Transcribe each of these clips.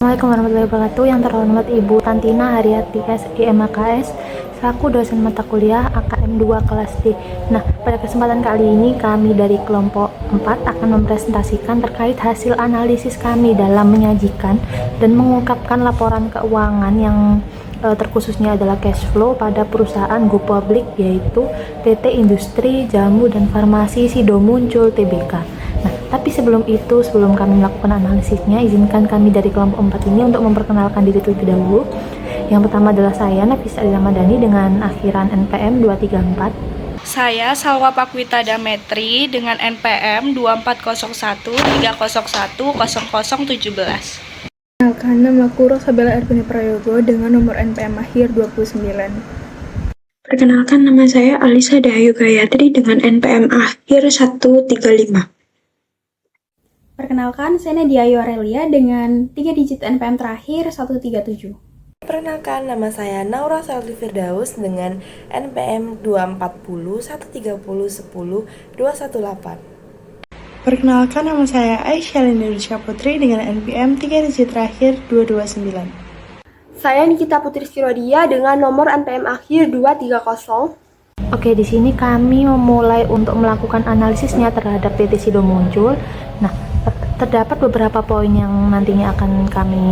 Assalamualaikum warahmatullahi wabarakatuh. Yang terhormat Ibu Tantina Haryati SIMAKS selaku dosen mata kuliah AKM 2 kelas D. Nah, pada kesempatan kali ini kami dari kelompok 4 akan mempresentasikan terkait hasil analisis kami dalam menyajikan dan mengungkapkan laporan keuangan yang terkhususnya adalah cash flow pada perusahaan Go Public, yaitu PT Industri Jamu dan Farmasi Sido Muncul Tbk. Nah, tapi sebelum kami melakukan analisisnya, izinkan kami dari kelompok 4 ini untuk memperkenalkan diri terlebih dahulu. Yang pertama adalah saya, Nafisa Ramadhani, dengan akhiran NPM 234. Saya Salwa Pakwita Dametri dengan NPM 2401 301 0017. Perkenalkan, namaku Rosabella Ervini Prayogo dengan nomor NPM akhir 29. Perkenalkan, nama saya Alisa Dahayu Gayatri dengan NPM akhir 135. Perkenalkan, saya Nadia Aurelia dengan 3 digit NPM terakhir 137. Perkenalkan, nama saya Naura Saldi Firdaus dengan NPM 240 130 10 218. Perkenalkan, nama saya Aisyah Linda Putri dengan NPM 3 digit terakhir 229. Saya Nikita Putri Skirodia dengan nomor NPM akhir 230. Oke, di sini kami memulai untuk melakukan analisisnya terhadap PT Sido Muncul. Nah, terdapat beberapa poin yang nantinya akan kami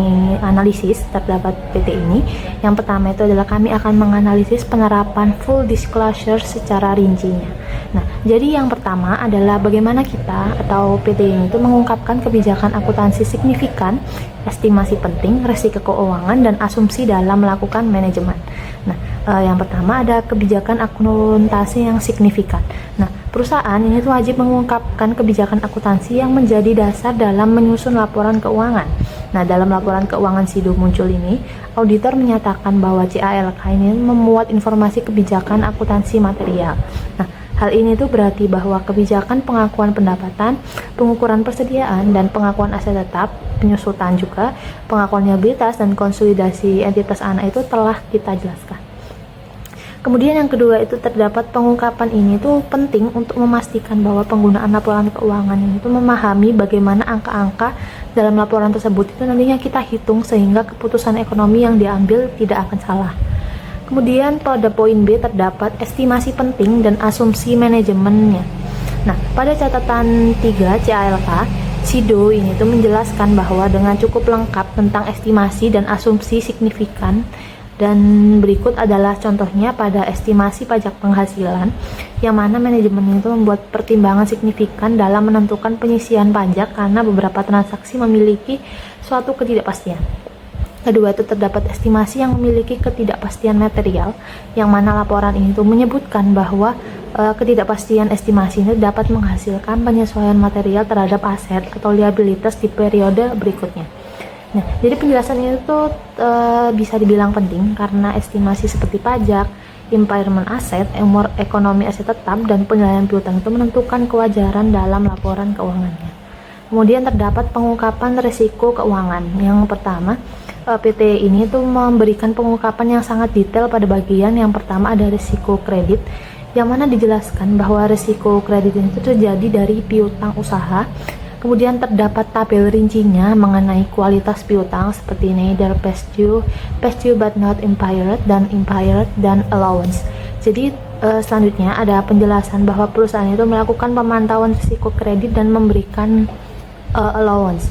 analisis terdapat PT ini. Yang pertama itu adalah kami akan menganalisis penerapan full disclosure secara rincinya. Nah, jadi yang pertama adalah bagaimana kita atau PT ini itu mengungkapkan kebijakan akuntansi signifikan, estimasi penting, resiko keuangan, dan asumsi dalam melakukan manajemen. Nah, yang pertama ada kebijakan akuntansi yang signifikan. Nah, perusahaan ini tuh wajib mengungkapkan kebijakan akuntansi yang menjadi dasar dalam menyusun laporan keuangan. Nah, dalam laporan keuangan Sido Muncul ini, auditor menyatakan bahwa CALK ini memuat informasi kebijakan akuntansi material. Nah, hal ini tuh berarti bahwa kebijakan pengakuan pendapatan, pengukuran persediaan, dan pengakuan aset tetap, penyusutan juga, pengakuan liabilitas, dan konsolidasi entitas anak itu telah kita jelaskan. Kemudian yang kedua itu terdapat pengungkapan ini tuh penting untuk memastikan bahwa penggunaan laporan keuangan ini tuh memahami bagaimana angka-angka dalam laporan tersebut itu nantinya kita hitung sehingga keputusan ekonomi yang diambil tidak akan salah. Kemudian pada poin B terdapat estimasi penting dan asumsi manajemennya. Nah, pada catatan 3 CALK, Sido ini tuh menjelaskan bahwa dengan cukup lengkap tentang estimasi dan asumsi signifikan. Dan berikut adalah contohnya pada estimasi pajak penghasilan, yang mana manajemen itu membuat pertimbangan signifikan dalam menentukan penyisian pajak karena beberapa transaksi memiliki suatu ketidakpastian. Kedua itu terdapat estimasi yang memiliki ketidakpastian material, yang mana laporan ini tuh menyebutkan bahwa ketidakpastian estimasi ini dapat menghasilkan penyesuaian material terhadap aset atau liabilitas di periode berikutnya. Nah, jadi penjelasan itu bisa dibilang penting karena estimasi seperti pajak, impairment aset, ekonomi aset tetap, dan penilaian piutang itu menentukan kewajaran dalam laporan keuangannya. Kemudian terdapat pengungkapan risiko keuangan. Yang pertama, PT ini tuh memberikan pengungkapan yang sangat detail pada bagian yang pertama ada risiko kredit, yang mana dijelaskan bahwa risiko kredit itu terjadi dari piutang usaha. Kemudian terdapat tabel rincinya mengenai kualitas piutang seperti neither past due but not impaired, dan impaired, dan allowance. Jadi selanjutnya ada penjelasan bahwa perusahaan itu melakukan pemantauan risiko kredit dan memberikan allowance.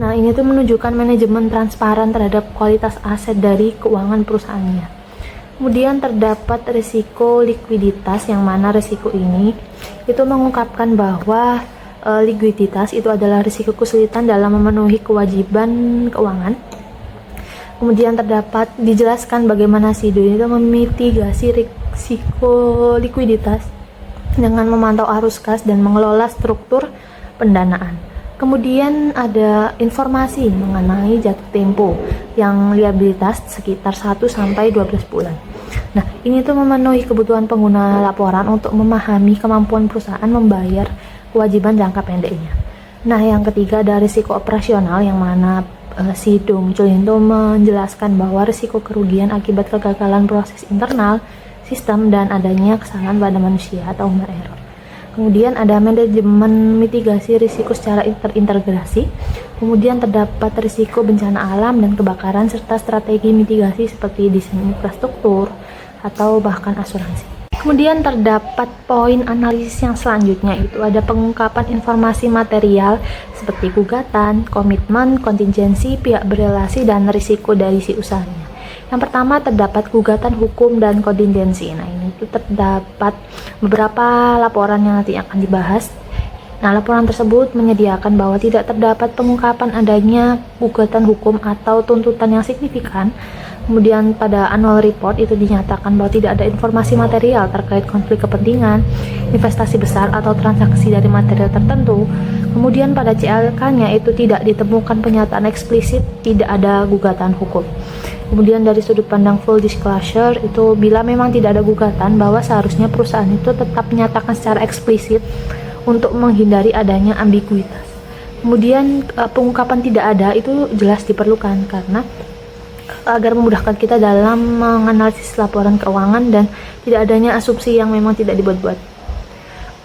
Nah, ini tuh menunjukkan manajemen transparan terhadap kualitas aset dari keuangan perusahaannya. Kemudian terdapat risiko likuiditas, yang mana risiko ini itu mengungkapkan bahwa likuiditas itu adalah risiko kesulitan dalam memenuhi kewajiban keuangan. Kemudian terdapat dijelaskan bagaimana Sido itu memitigasi risiko likuiditas dengan memantau arus kas dan mengelola struktur pendanaan. Kemudian ada informasi mengenai jatuh tempo yang liabilitas sekitar 1-12 bulan. Nah, ini tuh memenuhi kebutuhan pengguna laporan untuk memahami kemampuan perusahaan membayar kewajiban jangka pendeknya. Nah, yang ketiga ada risiko operasional, yang mana Sido Muncul itu menjelaskan bahwa risiko kerugian akibat kegagalan proses internal, sistem, dan adanya kesalahan pada manusia atau human error. Kemudian ada manajemen mitigasi risiko secara terintegrasi, Kemudian terdapat risiko bencana alam dan kebakaran serta strategi mitigasi seperti desain infrastruktur atau bahkan asuransi. Kemudian terdapat poin analisis yang selanjutnya, itu ada pengungkapan informasi material seperti gugatan, komitmen, kontingensi, pihak berelasi, dan risiko dari si usahanya. Yang pertama terdapat gugatan hukum dan kontingensi. Nah, ini tuh terdapat beberapa laporan yang nanti akan dibahas. Nah, laporan tersebut menyediakan bahwa tidak terdapat pengungkapan adanya gugatan hukum atau tuntutan yang signifikan. Kemudian pada annual report itu dinyatakan bahwa tidak ada informasi material terkait konflik kepentingan, investasi besar atau transaksi dari material tertentu. Kemudian pada CLK-nya itu tidak ditemukan pernyataan eksplisit tidak ada gugatan hukum. Kemudian dari sudut pandang full disclosure itu bila memang tidak ada gugatan, bahwa seharusnya perusahaan itu tetap menyatakan secara eksplisit untuk menghindari adanya ambiguitas. Kemudian pengungkapan tidak ada itu jelas diperlukan karena agar memudahkan kita dalam menganalisis laporan keuangan dan tidak adanya asumsi yang memang tidak dibuat-buat.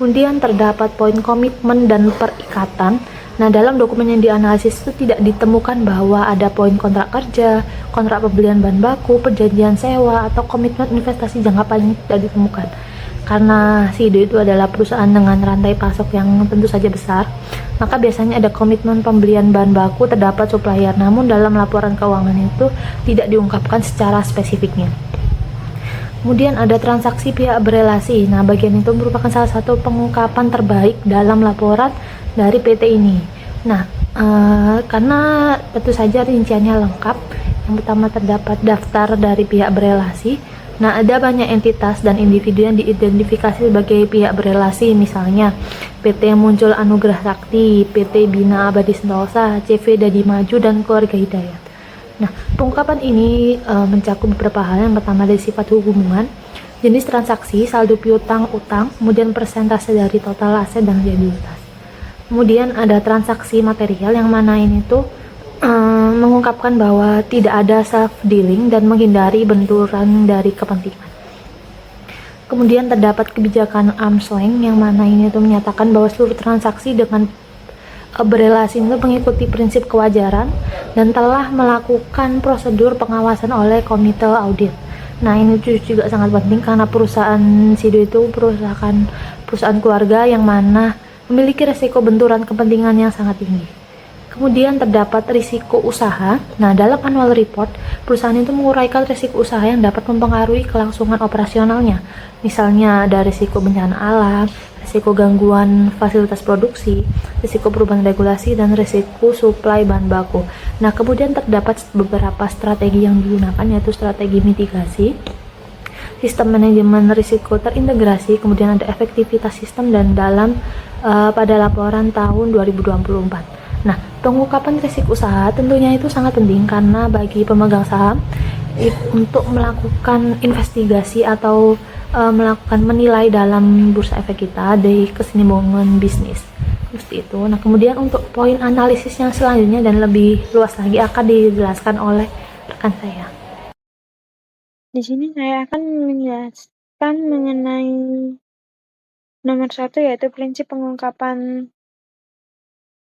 Kemudian terdapat poin komitmen dan perikatan. Nah, dalam dokumen yang dianalisis itu tidak ditemukan bahwa ada poin kontrak kerja, kontrak pembelian bahan baku, perjanjian sewa, atau komitmen investasi jangka panjang tidak ditemukan. Karena Sido itu adalah perusahaan dengan rantai pasok yang tentu saja besar, maka biasanya ada komitmen pembelian bahan baku terdapat supplier, namun dalam laporan keuangan itu tidak diungkapkan secara spesifiknya. Kemudian ada transaksi pihak berelasi. Nah, bagian itu merupakan salah satu pengungkapan terbaik dalam laporan dari PT ini. Nah, karena tentu saja rinciannya lengkap. Yang pertama terdapat daftar dari pihak berelasi. Nah, ada banyak entitas dan individu yang diidentifikasi sebagai pihak berelasi, misalnya PT Muncul Anugrah Sakti, PT Bina Abadi Sentosa, CV Dadi Maju, dan Keluarga Hidayat. Nah, pengungkapan ini mencakup beberapa hal. Yang pertama dari sifat hubungan, jenis transaksi, saldo piutang, utang, kemudian persentase dari total aset dan liabilitas. Kemudian ada transaksi material, yang mana ini tuh mengungkapkan bahwa tidak ada self dealing dan menghindari benturan dari kepentingan. Kemudian terdapat kebijakan arm's length, yang mana ini tuh menyatakan bahwa seluruh transaksi dengan berelasi itu mengikuti prinsip kewajaran dan telah melakukan prosedur pengawasan oleh komite audit. Nah, ini juga sangat penting karena perusahaan Sido itu perusahaan keluarga yang mana memiliki risiko benturan kepentingan yang sangat tinggi. Kemudian terdapat risiko usaha. Nah, dalam annual report, perusahaan itu menguraikan risiko usaha yang dapat mempengaruhi kelangsungan operasionalnya. Misalnya ada risiko bencana alam, risiko gangguan fasilitas produksi, risiko perubahan regulasi, dan risiko suplai bahan baku. Nah, kemudian terdapat beberapa strategi yang digunakan, yaitu strategi mitigasi, sistem manajemen risiko terintegrasi, kemudian ada efektivitas sistem, dan pada laporan tahun 2024. Nah, pengungkapan risiko usaha tentunya itu sangat penting karena bagi pemegang saham untuk melakukan investigasi atau melakukan menilai dalam bursa efek kita dari kesinambungan bisnis. Seperti itu. Nah, kemudian untuk poin analisis yang selanjutnya dan lebih luas lagi akan dijelaskan oleh rekan saya. Di sini saya akan menjelaskan mengenai nomor 1, yaitu prinsip pengungkapan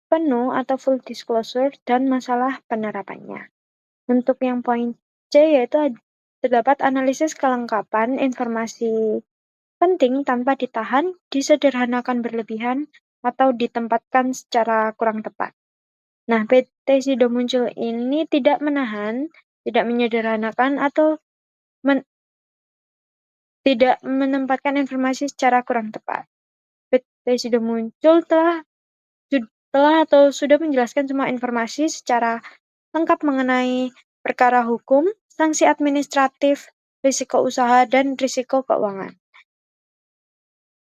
penuh atau full disclosure dan masalah penerapannya. Untuk yang poin C, yaitu terdapat analisis kelengkapan informasi penting tanpa ditahan, disederhanakan berlebihan, atau ditempatkan secara kurang tepat. Nah, PT Sido Muncul ini tidak menahan, tidak menyederhanakan, atau tidak menempatkan informasi secara kurang tepat. PT Sido Muncul telah atau sudah menjelaskan semua informasi secara lengkap mengenai perkara hukum, sanksi administratif, risiko usaha, dan risiko keuangan.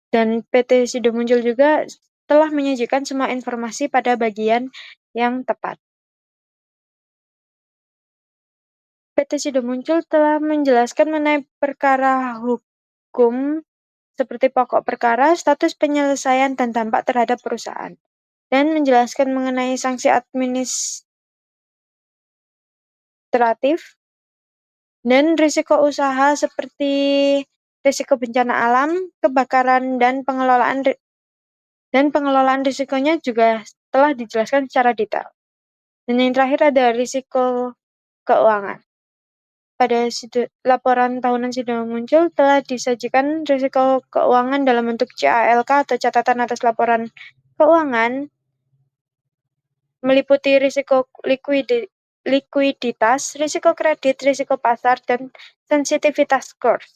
Dan PT Sido Muncul juga telah menyajikan semua informasi pada bagian yang tepat. PT Sido Muncul telah menjelaskan mengenai perkara hukum seperti pokok perkara, status penyelesaian, dan dampak terhadap perusahaan. Dan menjelaskan mengenai sanksi administratif dan risiko usaha seperti risiko bencana alam, kebakaran, dan pengelolaan risikonya juga telah dijelaskan secara detail. Dan yang terakhir ada risiko keuangan. Pada laporan tahunan Sido Muncul telah disajikan risiko keuangan dalam bentuk CALK atau catatan atas laporan keuangan, meliputi risiko likuiditas, risiko kredit, risiko pasar, dan sensitivitas kurs.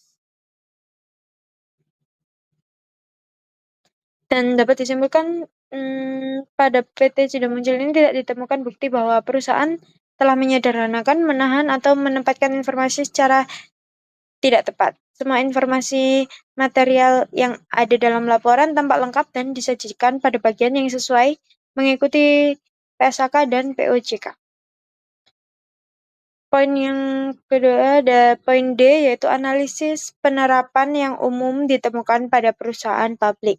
Dan dapat disimpulkan pada PT Sido Muncul ini tidak ditemukan bukti bahwa perusahaan telah menyederhanakan, menahan, atau menempatkan informasi secara tidak tepat. Semua informasi material yang ada dalam laporan tampak lengkap dan disajikan pada bagian yang sesuai mengikuti PSAK dan POJK. Poin yang kedua ada poin D, yaitu analisis penerapan yang umum ditemukan pada perusahaan publik.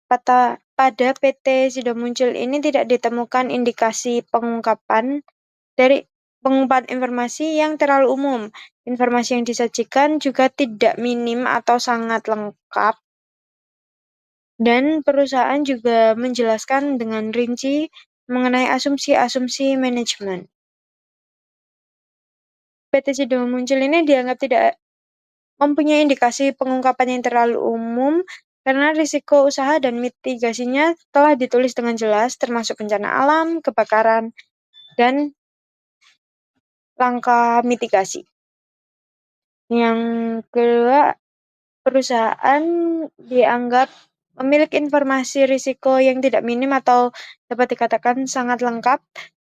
Pada PT Sido Muncul ini tidak ditemukan indikasi pengungkapan informasi yang terlalu umum. Informasi yang disajikan juga tidak minim atau sangat lengkap. Dan perusahaan juga menjelaskan dengan rinci mengenai asumsi-asumsi manajemen. PT Sido Muncul ini dianggap tidak mempunyai indikasi pengungkapan yang terlalu umum karena risiko usaha dan mitigasinya telah ditulis dengan jelas, termasuk bencana alam, kebakaran, dan langkah mitigasi. Yang kedua, perusahaan dianggap memiliki informasi risiko yang tidak minim atau dapat dikatakan sangat lengkap,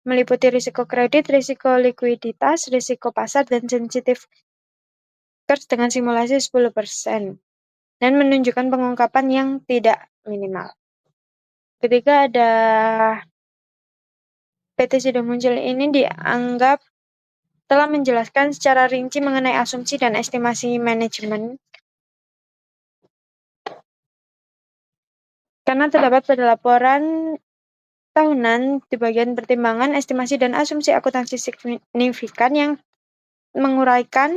meliputi risiko kredit, risiko likuiditas, risiko pasar, dan sensitif kurs dengan simulasi 10%, dan menunjukkan pengungkapan yang tidak minimal. Ketiga ada PT Sido Muncul ini dianggap telah menjelaskan secara rinci mengenai asumsi dan estimasi manajemen karena terdapat pada laporan tahunan di bagian pertimbangan, estimasi, dan asumsi akuntansi signifikan yang menguraikan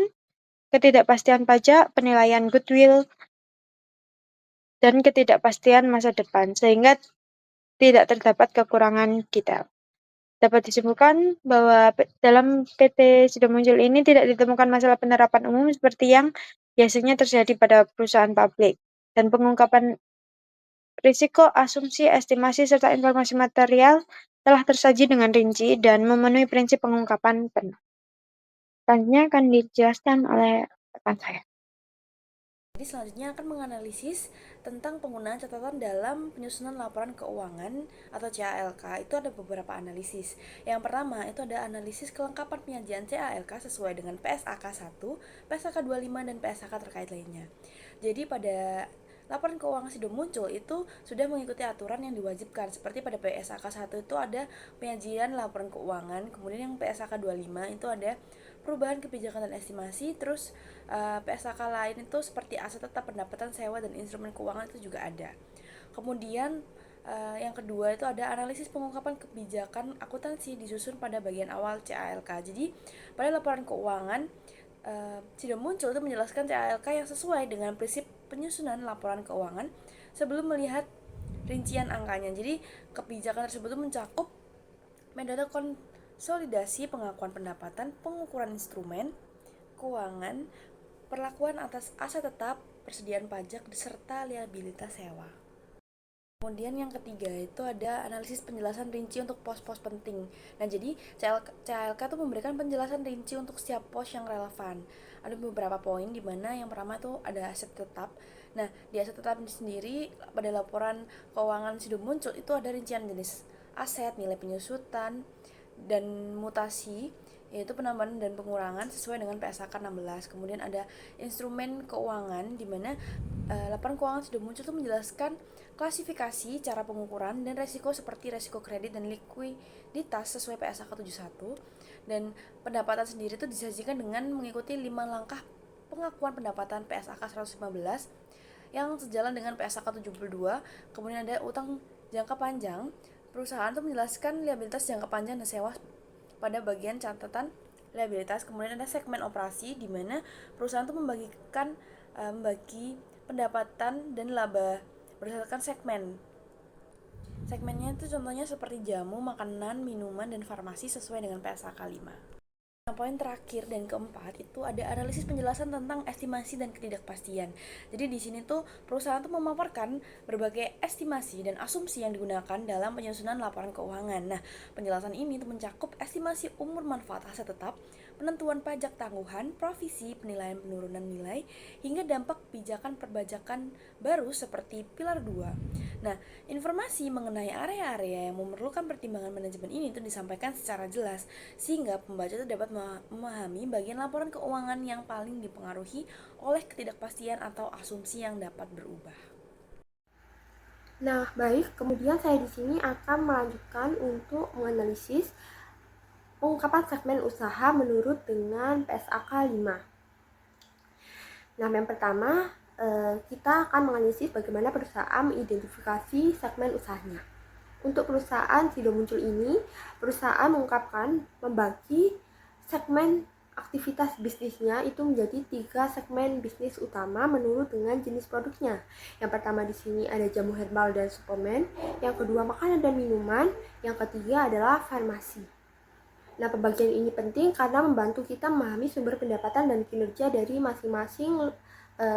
ketidakpastian pajak, penilaian goodwill, dan ketidakpastian masa depan, sehingga tidak terdapat kekurangan detail. Dapat disimpulkan bahwa dalam PT Sido Muncul ini tidak ditemukan masalah penerapan umum seperti yang biasanya terjadi pada perusahaan publik, dan pengungkapan risiko, asumsi, estimasi, serta informasi material telah tersaji dengan rinci dan memenuhi prinsip pengungkapan penuh. Selanjutnya akan dijelaskan oleh rekan saya. Jadi selanjutnya akan menganalisis tentang penggunaan catatan dalam penyusunan laporan keuangan atau CALK. Itu ada beberapa analisis. Yang pertama itu ada analisis kelengkapan penyajian CALK sesuai dengan PSAK 1, PSAK 25, dan PSAK terkait lainnya. Jadi pada laporan keuangan Sido Muncul itu sudah mengikuti aturan yang diwajibkan. Seperti pada PSAK 1 itu ada penyajian laporan keuangan, kemudian yang PSAK 25 itu ada perubahan kebijakan dan estimasi, terus PSAK lain itu seperti aset tetap, pendapatan sewa, dan instrumen keuangan itu juga ada. Kemudian yang kedua itu ada analisis pengungkapan kebijakan akuntansi disusun pada bagian awal CALK. Jadi pada laporan keuangan Sido Muncul itu menjelaskan CALK yang sesuai dengan prinsip penyusunan laporan keuangan sebelum melihat rincian angkanya. Jadi kebijakan tersebut itu mencakup metode konsolidasi pengakuan pendapatan, pengukuran instrumen keuangan, perlakuan atas aset tetap, persediaan pajak, serta liabilitas sewa. Kemudian yang ketiga itu ada analisis penjelasan rinci untuk pos-pos penting. Nah, jadi CALK itu memberikan penjelasan rinci untuk setiap pos yang relevan. Ada beberapa poin di mana yang pertama itu ada aset tetap. Nah, di aset tetap sendiri pada laporan keuangan Sido Muncul itu ada rincian jenis aset, nilai penyusutan, dan mutasi, yaitu penambahan dan pengurangan sesuai dengan PSAK 16. Kemudian ada instrumen keuangan di mana laporan keuangan Sido Muncul itu menjelaskan klasifikasi, cara pengukuran, dan resiko seperti resiko kredit dan likuiditas sesuai PSAK 71. Dan pendapatan sendiri itu disajikan dengan mengikuti 5 langkah pengakuan pendapatan PSAK 115 yang sejalan dengan PSAK 72. Kemudian ada utang jangka panjang. Perusahaan itu menjelaskan liabilitas jangka panjang dan sewa pada bagian catatan liabilitas. Kemudian ada segmen operasi di mana perusahaan itu membagi pendapatan dan laba berdasarkan segmen. Segmennya itu contohnya seperti jamu, makanan, minuman, dan farmasi sesuai dengan PSAK 5. Nah, poin terakhir dan keempat itu ada analisis penjelasan tentang estimasi dan ketidakpastian. Jadi di sini tuh perusahaan tuh memaparkan berbagai estimasi dan asumsi yang digunakan dalam penyusunan laporan keuangan. Nah, penjelasan ini tuh mencakup estimasi umur manfaat aset tetap, penentuan pajak tangguhan, provisi, penilaian penurunan nilai, hingga dampak kebijakan perpajakan baru seperti pilar 2. Nah, informasi mengenai area-area yang memerlukan pertimbangan manajemen ini itu disampaikan secara jelas sehingga pembaca itu dapat memahami bagian laporan keuangan yang paling dipengaruhi oleh ketidakpastian atau asumsi yang dapat berubah. Nah, baik, kemudian saya di sini akan melanjutkan untuk menganalisis pengungkapan segmen usaha menurut dengan PSAK 5. Nah, yang pertama, kita akan menganalisis bagaimana perusahaan mengidentifikasi segmen usahanya. Untuk perusahaan Sido Muncul ini, perusahaan mengungkapkan membagi segmen aktivitas bisnisnya itu menjadi 3 segmen bisnis utama menurut dengan jenis produknya. Yang pertama di sini ada jamu herbal dan suplemen, yang kedua makanan dan minuman, yang ketiga adalah farmasi. Nah, pembagian ini penting karena membantu kita memahami sumber pendapatan dan kinerja dari masing-masing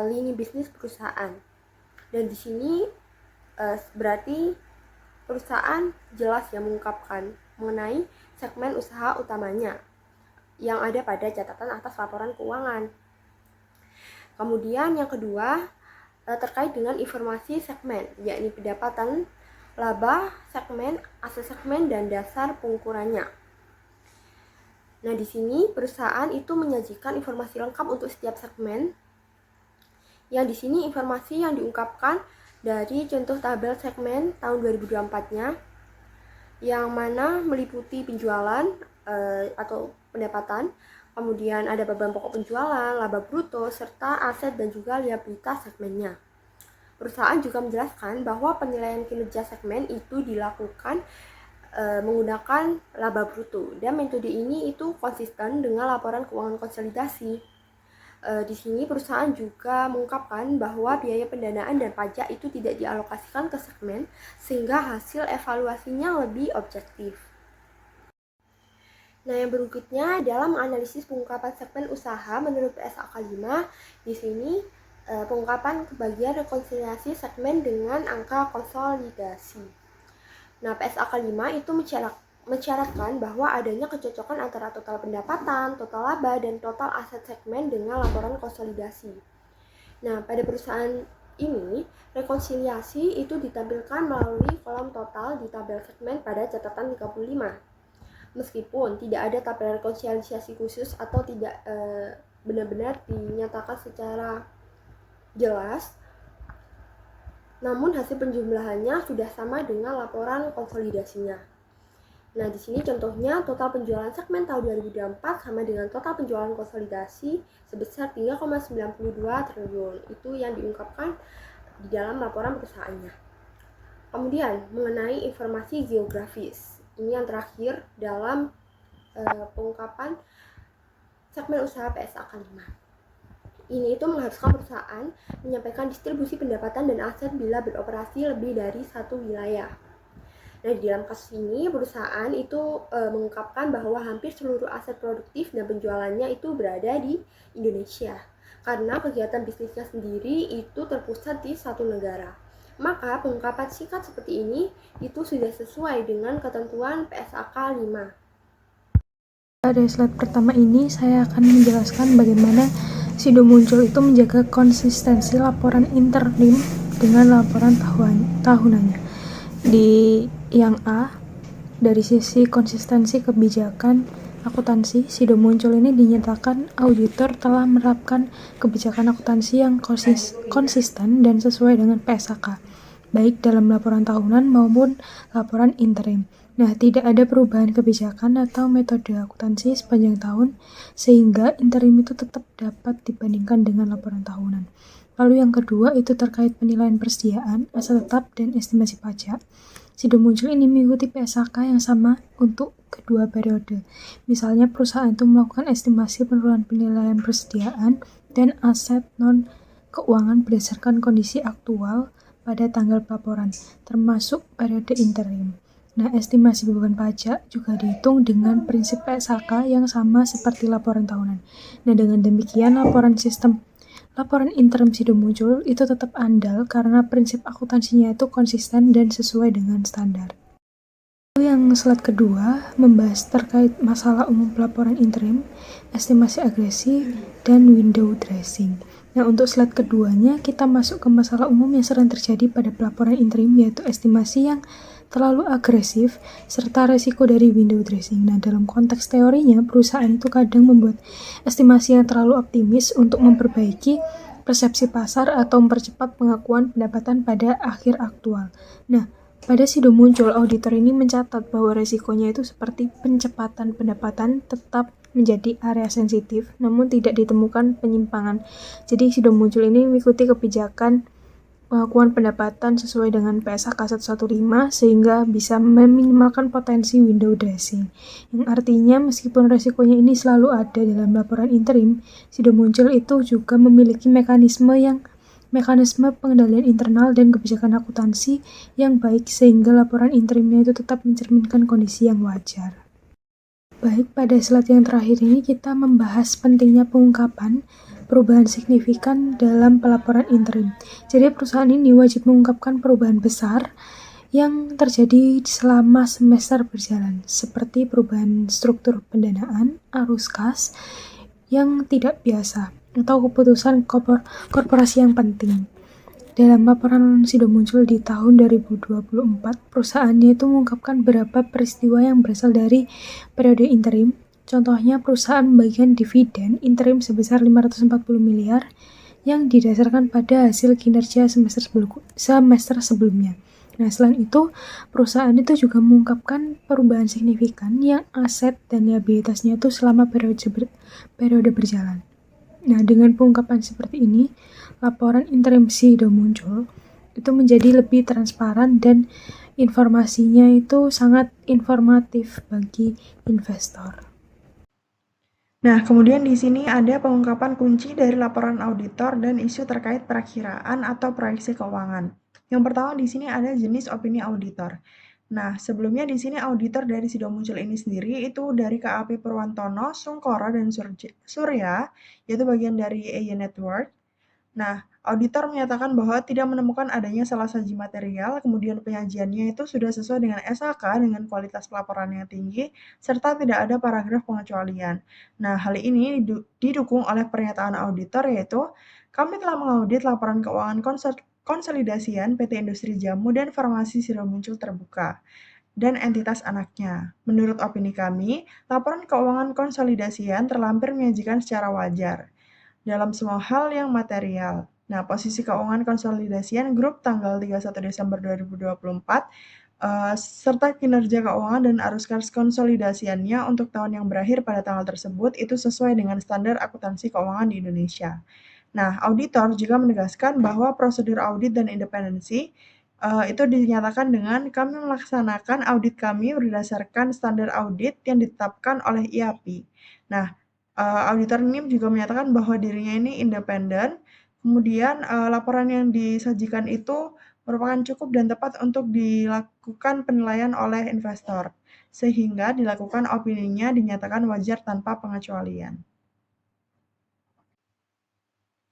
lini bisnis perusahaan. Dan di sini berarti perusahaan jelas yang mengungkapkan mengenai segmen usaha utamanya yang ada pada catatan atas laporan keuangan. Kemudian yang kedua terkait dengan informasi segmen, yakni pendapatan, laba segmen, aset segmen, dan dasar pengukurannya. Nah, di sini perusahaan itu menyajikan informasi lengkap untuk setiap segmen. Yang di sini informasi yang diungkapkan dari contoh tabel segmen tahun 2024-nya, yang mana meliputi penjualan atau pendapatan, kemudian ada beban pokok penjualan, laba bruto, serta aset dan juga liabilitas segmennya. Perusahaan juga menjelaskan bahwa penilaian kinerja segmen itu dilakukan menggunakan laba bruto, dan metode ini itu konsisten dengan laporan keuangan konsolidasi. Di sini perusahaan juga mengungkapkan bahwa biaya pendanaan dan pajak itu tidak dialokasikan ke segmen sehingga hasil evaluasinya lebih objektif. Nah, yang berikutnya adalah menganalisis pengungkapan segmen usaha menurut PSAK 5. Di sini pengungkapan kebagian rekonsiliasi segmen dengan angka konsolidasi. Nah, PSAK 5 itu mensyaratkan bahwa adanya kecocokan antara total pendapatan, total laba, dan total aset segmen dengan laporan konsolidasi. Nah, pada perusahaan ini, rekonsiliasi itu ditampilkan melalui kolom total di tabel segmen pada catatan 35. Meskipun tidak ada tabel rekonsiliasi khusus atau tidak benar-benar dinyatakan secara jelas, namun hasil penjumlahannya sudah sama dengan laporan konsolidasinya. Nah, di sini contohnya total penjualan segmen tahun 2024 sama dengan total penjualan konsolidasi sebesar 3,92 triliun. Itu yang diungkapkan di dalam laporan perusahaannya. Kemudian, mengenai informasi geografis. Ini yang terakhir dalam pengungkapan segmen usaha PSAK 5. Ini itu mengharuskan perusahaan menyampaikan distribusi pendapatan dan aset bila beroperasi lebih dari satu wilayah. Nah, di dalam kasus ini perusahaan itu mengungkapkan bahwa hampir seluruh aset produktif dan penjualannya itu berada di Indonesia karena kegiatan bisnisnya sendiri itu terpusat di satu negara. Maka pengungkapan singkat seperti ini itu sudah sesuai dengan ketentuan PSAK 5. Pada slide pertama ini saya akan menjelaskan bagaimana Sido Muncul itu menjaga konsistensi laporan interim dengan laporan tahunannya. Di yang A, dari sisi konsistensi kebijakan akuntansi, Sido Muncul ini dinyatakan auditor telah menerapkan kebijakan akuntansi yang konsisten dan sesuai dengan PSAK, baik dalam laporan tahunan maupun laporan interim. Nah, tidak ada perubahan kebijakan atau metode akuntansi sepanjang tahun, sehingga interim itu tetap dapat dibandingkan dengan laporan tahunan. Lalu yang kedua itu terkait penilaian persediaan, aset tetap, dan estimasi pajak. Sido Muncul ini mengikuti PSAK yang sama untuk kedua periode. Misalnya perusahaan itu melakukan estimasi penurunan penilaian persediaan dan aset non-keuangan berdasarkan kondisi aktual pada tanggal pelaporan, termasuk periode interim. Nah, estimasi beban pajak juga dihitung dengan prinsip PSHK yang sama seperti laporan tahunan. Nah, dengan demikian laporan interim Sido Muncul itu tetap andal karena prinsip akuntansinya itu konsisten dan sesuai dengan standar. Yang slide kedua membahas terkait masalah umum pelaporan interim, estimasi agresi, dan window dressing. Nah, untuk slide keduanya kita masuk ke masalah umum yang sering terjadi pada pelaporan interim, yaitu estimasi yang terlalu agresif serta resiko dari window dressing. Nah, dalam konteks teorinya, perusahaan itu kadang membuat estimasi yang terlalu optimis untuk memperbaiki persepsi pasar atau mempercepat pengakuan pendapatan pada akhir aktual. Nah, pada Sido Muncul, auditor ini mencatat bahwa resikonya itu seperti pencepatan pendapatan tetap menjadi area sensitif, namun tidak ditemukan penyimpangan. Jadi Sido Muncul ini mengikuti kebijakan pengakuan pendapatan sesuai dengan PSHK 115 sehingga bisa meminimalkan potensi window dressing. Yang artinya meskipun resikonya ini selalu ada dalam laporan interim, Sido Muncul itu juga memiliki mekanisme pengendalian internal dan kebijakan akuntansi yang baik sehingga laporan interimnya itu tetap mencerminkan kondisi yang wajar. Baik, pada slide yang terakhir ini kita membahas pentingnya pengungkapan perubahan signifikan dalam pelaporan interim. Jadi perusahaan ini wajib mengungkapkan perubahan besar yang terjadi selama semester berjalan, seperti perubahan struktur pendanaan, arus kas yang tidak biasa, atau keputusan korporasi yang penting. Dalam laporan Sido Muncul di tahun 2024, perusahaannya itu mengungkapkan beberapa peristiwa yang berasal dari periode interim. Contohnya perusahaan membagikan dividen interim sebesar 540 miliar yang didasarkan pada hasil kinerja semester sebelumnya. Nah, selain itu, perusahaan itu juga mengungkapkan perubahan signifikan yang aset dan liabilitasnya itu selama periode berjalan. Nah, dengan pengungkapan seperti ini, laporan interim Sido Muncul itu menjadi lebih transparan dan informasinya itu sangat informatif bagi investor. Nah, kemudian di sini ada pengungkapan kunci dari laporan auditor dan isu terkait perakiraan atau proyeksi keuangan. Yang pertama di sini ada jenis opini auditor. Nah, sebelumnya di sini auditor dari Sido Muncul ini sendiri itu dari KAP Purwantono, Sungkoro, dan Surya, yaitu bagian dari EY Network. Nah, auditor menyatakan bahwa tidak menemukan adanya salah saji material, kemudian penyajiannya itu sudah sesuai dengan SHK dengan kualitas pelaporan yang tinggi, serta tidak ada paragraf pengecualian. Nah, hal ini didukung oleh pernyataan auditor yaitu, kami telah mengaudit laporan keuangan konsolidasian PT Industri Jamu dan Farmasi Sido Muncul Terbuka dan entitas anaknya. Menurut opini kami, laporan keuangan konsolidasian terlampir menyajikan secara wajar dalam semua hal yang material. Nah, posisi keuangan konsolidasian grup tanggal 31 Desember 2024 serta kinerja keuangan dan arus kas konsolidasiannya untuk tahun yang berakhir pada tanggal tersebut itu sesuai dengan standar akuntansi keuangan di Indonesia. Nah, auditor juga menegaskan bahwa prosedur audit dan independensi itu dinyatakan dengan kami melaksanakan audit kami berdasarkan standar audit yang ditetapkan oleh IAPI. Nah, auditor ini juga menyatakan bahwa dirinya ini independen, kemudian laporan yang disajikan itu merupakan cukup dan tepat untuk dilakukan penilaian oleh investor, sehingga dilakukan opininya dinyatakan wajar tanpa pengecualian.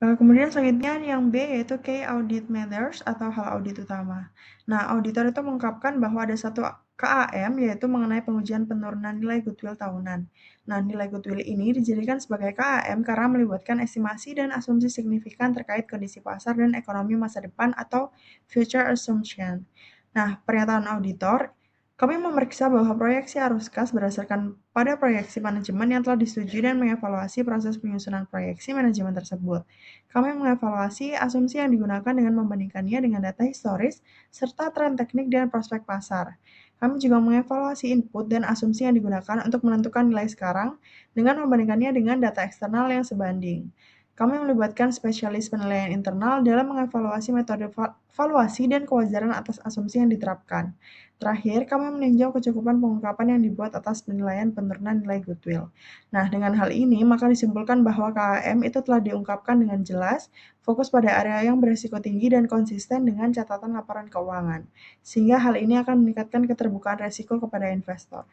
Kemudian selanjutnya yang B yaitu Key Audit Matters atau hal audit utama. Nah, auditor itu mengungkapkan bahwa ada satu KAM yaitu mengenai pengujian penurunan nilai goodwill tahunan. Nah, nilai goodwill ini dijadikan sebagai KAM karena melibatkan estimasi dan asumsi signifikan terkait kondisi pasar dan ekonomi masa depan atau future assumption. Nah, pernyataan auditor, kami memeriksa bahwa proyeksi arus kas berdasarkan pada proyeksi manajemen yang telah disetujui dan mengevaluasi proses penyusunan proyeksi manajemen tersebut. Kami mengevaluasi asumsi yang digunakan dengan membandingkannya dengan data historis serta tren teknik dan prospek pasar. Kami juga mengevaluasi input dan asumsi yang digunakan untuk menentukan nilai sekarang dengan membandingkannya dengan data eksternal yang sebanding. Kami melibatkan spesialis penilaian internal dalam mengevaluasi metode valuasi dan kewajaran atas asumsi yang diterapkan. Terakhir, kami meninjau kecukupan pengungkapan yang dibuat atas penilaian penurunan nilai goodwill. Nah, dengan hal ini, maka disimpulkan bahwa KAM itu telah diungkapkan dengan jelas, fokus pada area yang berisiko tinggi dan konsisten dengan catatan laporan keuangan, sehingga hal ini akan meningkatkan keterbukaan risiko kepada investor.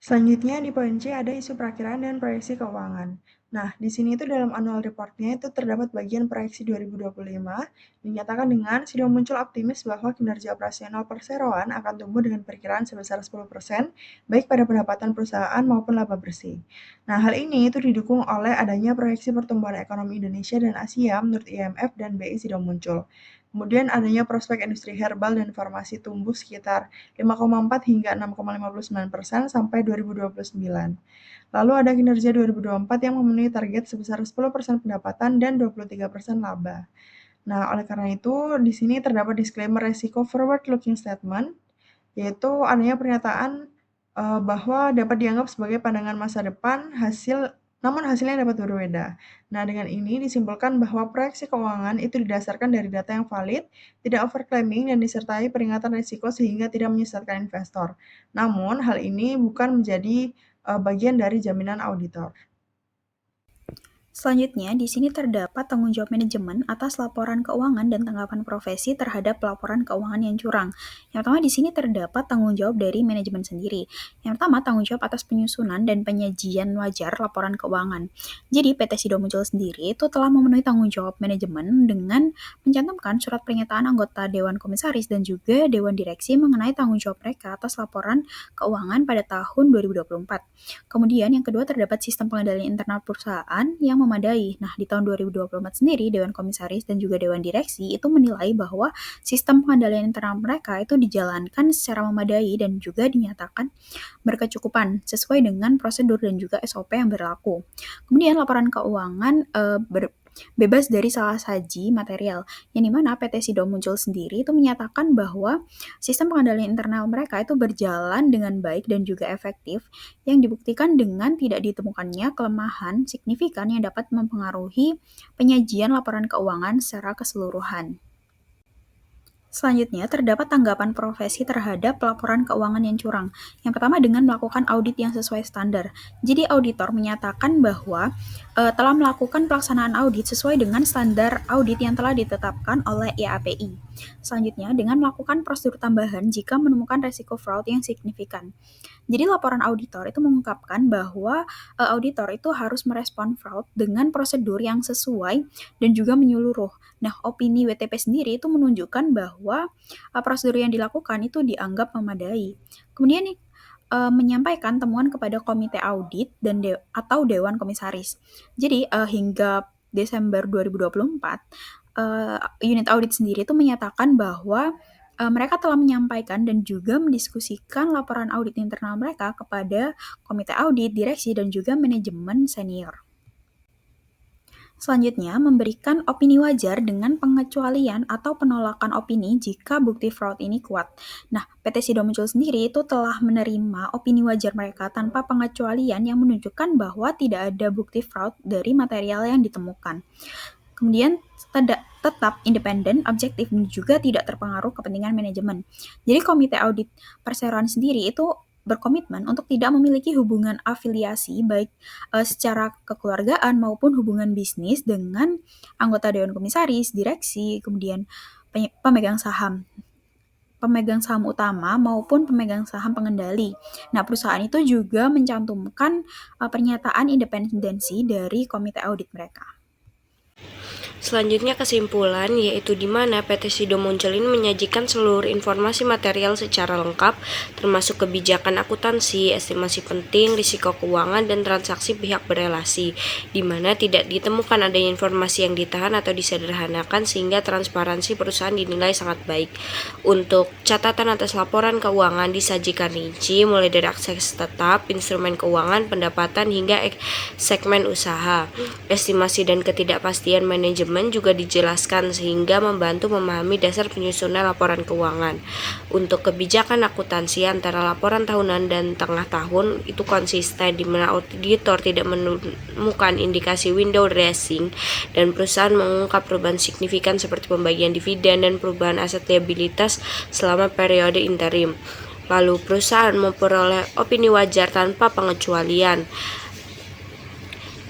Selanjutnya di poin C ada isu perakiraan dan proyeksi keuangan. Nah, di sini itu dalam annual report-nya itu terdapat bagian proyeksi 2025, dinyatakan dengan Sido Muncul optimis bahwa kinerja operasional perseroan akan tumbuh dengan perkiraan sebesar 10%, baik pada pendapatan perusahaan maupun laba bersih. Nah, hal ini itu didukung oleh adanya proyeksi pertumbuhan ekonomi Indonesia dan Asia menurut IMF dan BI Sido Muncul. Kemudian adanya prospek industri herbal dan farmasi tumbuh sekitar 5,4 hingga 6,59% sampai 2029. Lalu ada kinerja 2024 yang memenuhi target sebesar 10% pendapatan dan 23% laba. Nah, oleh karena itu, di sini terdapat disclaimer resiko forward-looking statement, yaitu adanya pernyataan bahwa dapat dianggap sebagai pandangan masa depan namun hasilnya dapat berbeda. Nah, dengan ini disimpulkan bahwa proyeksi keuangan itu didasarkan dari data yang valid, tidak overclaiming, dan disertai peringatan risiko sehingga tidak menyesatkan investor. Namun, hal ini bukan menjadi bagian dari jaminan auditor. Selanjutnya, di sini terdapat tanggung jawab manajemen atas laporan keuangan dan tanggapan profesi terhadap laporan keuangan yang curang. Yang pertama, di sini terdapat tanggung jawab dari manajemen sendiri. Yang pertama, tanggung jawab atas penyusunan dan penyajian wajar laporan keuangan. Jadi, PT Sido Muncul sendiri itu telah memenuhi tanggung jawab manajemen dengan mencantumkan surat pernyataan anggota Dewan Komisaris dan juga Dewan Direksi mengenai tanggung jawab mereka atas laporan keuangan pada tahun 2024. Kemudian, yang kedua, terdapat sistem pengendalian internal perusahaan yang memadai. Nah, di tahun 2024 sendiri, Dewan Komisaris dan juga Dewan Direksi itu menilai bahwa sistem pengendalian internal mereka itu dijalankan secara memadai dan juga dinyatakan berkecukupan sesuai dengan prosedur dan juga SOP yang berlaku. Kemudian laporan keuangan bebas dari salah saji material, yang dimana PT Sido Muncul sendiri itu menyatakan bahwa sistem pengendalian internal mereka itu berjalan dengan baik dan juga efektif, yang dibuktikan dengan tidak ditemukannya kelemahan signifikan yang dapat mempengaruhi penyajian laporan keuangan secara keseluruhan. Selanjutnya, terdapat tanggapan profesi terhadap laporan keuangan yang curang. Yang pertama, dengan melakukan audit yang sesuai standar. Jadi, auditor menyatakan bahwa telah melakukan pelaksanaan audit sesuai dengan standar audit yang telah ditetapkan oleh IAPI. Selanjutnya, dengan melakukan prosedur tambahan jika menemukan resiko fraud yang signifikan. Jadi, laporan auditor itu mengungkapkan bahwa auditor itu harus merespon fraud dengan prosedur yang sesuai dan juga menyeluruh. Nah, opini WTP sendiri itu menunjukkan bahwa prosedur yang dilakukan itu dianggap memadai. Kemudian nih, menyampaikan temuan kepada komite audit dan atau Dewan Komisaris. Jadi, hingga Desember 2024, unit audit sendiri itu menyatakan bahwa mereka telah menyampaikan dan juga mendiskusikan laporan audit internal mereka kepada komite audit, direksi, dan juga manajemen senior. Selanjutnya, memberikan opini wajar dengan pengecualian atau penolakan opini jika bukti fraud ini kuat. Nah, PT Sido Muncul sendiri itu telah menerima opini wajar mereka tanpa pengecualian yang menunjukkan bahwa tidak ada bukti fraud dari material yang ditemukan. Kemudian tetap independen, objektif, dan juga tidak terpengaruh kepentingan manajemen. Jadi komite audit perseroan sendiri itu berkomitmen untuk tidak memiliki hubungan afiliasi baik secara kekeluargaan maupun hubungan bisnis dengan anggota Dewan Komisaris, direksi, kemudian pemegang saham utama maupun pemegang saham pengendali. Nah, perusahaan itu juga mencantumkan pernyataan independensi dari komite audit mereka. Selanjutnya kesimpulan, yaitu di mana PT Sido Muncul ini menyajikan seluruh informasi material secara lengkap, termasuk kebijakan akuntansi, estimasi penting, risiko keuangan, dan transaksi pihak berelasi, di mana tidak ditemukan adanya informasi yang ditahan atau disederhanakan sehingga transparansi perusahaan dinilai sangat baik. Untuk catatan atas laporan keuangan disajikan rinci, mulai dari akses tetap, instrumen keuangan, pendapatan, hingga segmen usaha. Estimasi dan ketidakpastian bagian manajemen juga dijelaskan sehingga membantu memahami dasar penyusunan laporan keuangan. Untuk kebijakan akuntansi antara laporan tahunan dan tengah tahun itu konsisten, di mana auditor tidak menemukan indikasi window dressing dan perusahaan mengungkap perubahan signifikan seperti pembagian dividen dan perubahan aset liabilitas selama periode interim. Lalu perusahaan memperoleh opini wajar tanpa pengecualian,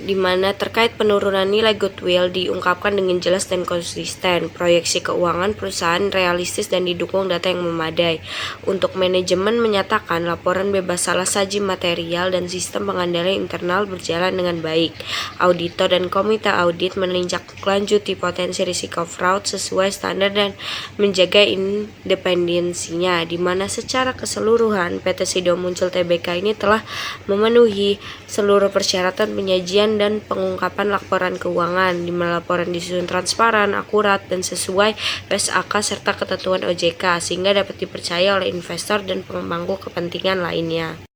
di mana terkait penurunan nilai goodwill diungkapkan dengan jelas dan konsisten. Proyeksi keuangan perusahaan realistis dan didukung data yang memadai. Untuk manajemen menyatakan laporan bebas salah saji material dan sistem pengendalian internal berjalan dengan baik. Auditor dan komite audit menindaklanjuti potensi risiko fraud sesuai standar dan menjaga independensinya, di mana secara keseluruhan PT Sido Muncul Tbk ini telah memenuhi seluruh persyaratan penyajian dan pengungkapan laporan keuangan, di mana laporan disusun transparan, akurat, dan sesuai PSAK serta ketentuan OJK, sehingga dapat dipercaya oleh investor dan pemangku kepentingan lainnya.